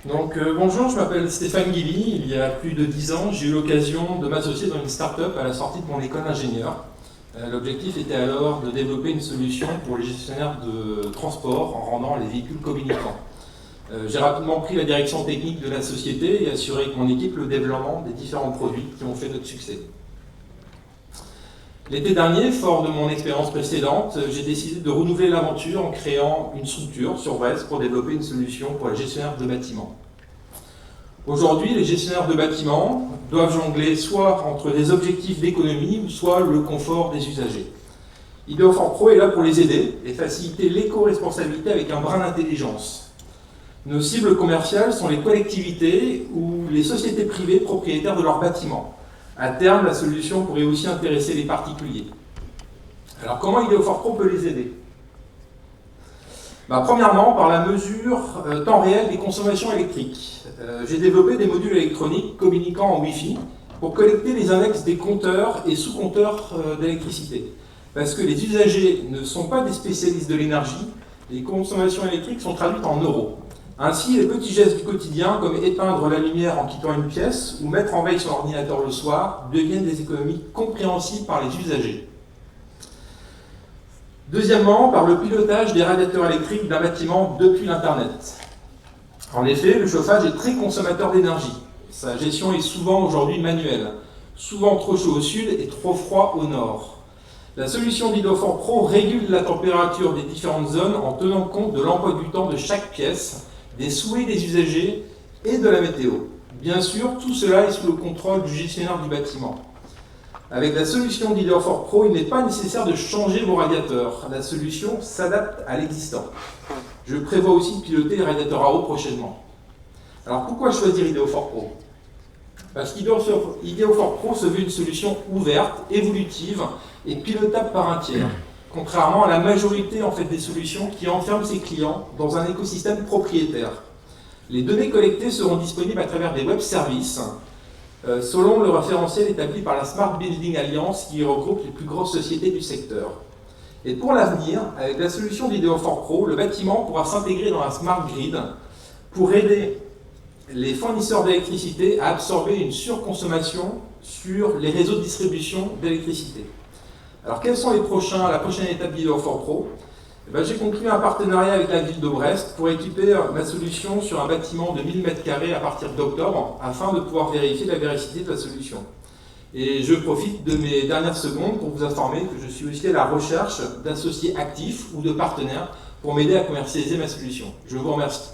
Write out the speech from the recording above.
Bonjour, je m'appelle Stéphane Guilly. Il y a plus de 10 ans, j'ai eu l'occasion de m'associer dans une start-up à la sortie de mon école d'ingénieur. L'objectif était alors de développer une solution pour les gestionnaires de transport en rendant les véhicules communicants. J'ai rapidement pris la direction technique de la société et assuré avec mon équipe le développement des différents produits qui ont fait notre succès. L'été dernier, fort de mon expérience précédente, j'ai décidé de renouveler l'aventure en créant une structure sur Brest pour développer une solution pour les gestionnaires de bâtiments. Aujourd'hui, les gestionnaires de bâtiments doivent jongler soit entre des objectifs d'économie ou soit le confort des usagers. Ideofor Pro est là pour les aider et faciliter l'éco-responsabilité avec un brin d'intelligence. Nos cibles commerciales sont les collectivités ou les sociétés privées propriétaires de leurs bâtiments. À terme, la solution pourrait aussi intéresser les particuliers. Alors, comment Ideofor Pro peut les aider ? Premièrement, par la mesure temps réel des consommations électriques. J'ai développé des modules électroniques communiquant en Wi-Fi pour collecter les annexes des compteurs et sous-compteurs d'électricité. Parce que les usagers ne sont pas des spécialistes de l'énergie, les consommations électriques sont traduites en euros. Ainsi, les petits gestes du quotidien, comme éteindre la lumière en quittant une pièce ou mettre en veille son ordinateur le soir, deviennent des économies compréhensibles par les usagers. Deuxièmement, par le pilotage des radiateurs électriques d'un bâtiment depuis l'Internet. En effet, le chauffage est très consommateur d'énergie. Sa gestion est souvent aujourd'hui manuelle, souvent trop chaud au sud et trop froid au nord. La solution d'Ideofor Pro régule la température des différentes zones en tenant compte de l'emploi du temps de chaque pièce, des souhaits des usagers et de la météo. Bien sûr, tout cela est sous le contrôle du gestionnaire du bâtiment. Avec la solution d'Ideofor Pro, il n'est pas nécessaire de changer vos radiateurs. La solution s'adapte à l'existant. Je prévois aussi de piloter les radiateurs à eau prochainement. Alors pourquoi choisir Ideofor Pro ? Parce qu'Ideofor Pro se veut une solution ouverte, évolutive et pilotable par un tiers. Contrairement à la majorité des solutions qui enferment ses clients dans un écosystème propriétaire. Les données collectées seront disponibles à travers des web services selon le référentiel établi par la Smart Building Alliance qui regroupe les plus grosses sociétés du secteur. Et pour l'avenir, avec la solution d'Ideofor Pro, le bâtiment pourra s'intégrer dans la Smart Grid pour aider les fournisseurs d'électricité à absorber une surconsommation sur les réseaux de distribution d'électricité. Alors, quels sont la prochaine étape d'Ideofor Pro ? J'ai conclu un partenariat avec la ville de Brest pour équiper ma solution sur un bâtiment de 1000 m² à partir d'octobre, afin de pouvoir vérifier la véracité de la solution. Et je profite de mes dernières secondes pour vous informer que je suis aussi à la recherche d'associés actifs ou de partenaires pour m'aider à commercialiser ma solution. Je vous remercie.